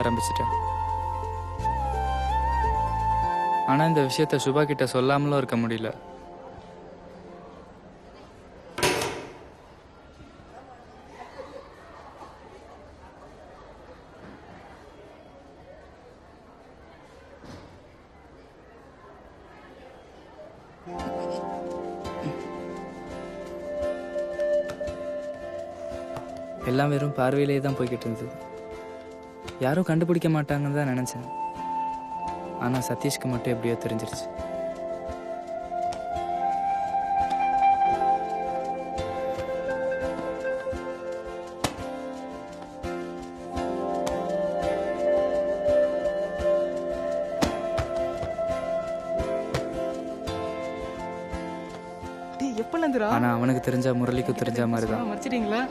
ஆரம்பிச்சிட்டேன். ஆனா இந்த விஷயத்த சுபா கிட்ட சொல்லாமலும் இருக்க முடியல. எல்லாம் வெறும் பார்வையிலேயே தான் போய்கிட்டு இருந்தது. யாரும் கண்டுபிடிக்க மாட்டாங்கன்னு தான் நினைச்சேன். ஆனா சதீஷ்க்கு மட்டும் எப்படியோ தெரிஞ்சிருச்சு. எப்ப ஆனா அவனுக்கு தெரிஞ்சா முரளிக்கு தெரிஞ்ச மாதிரி தான். மறைச்சிட்டீங்களா?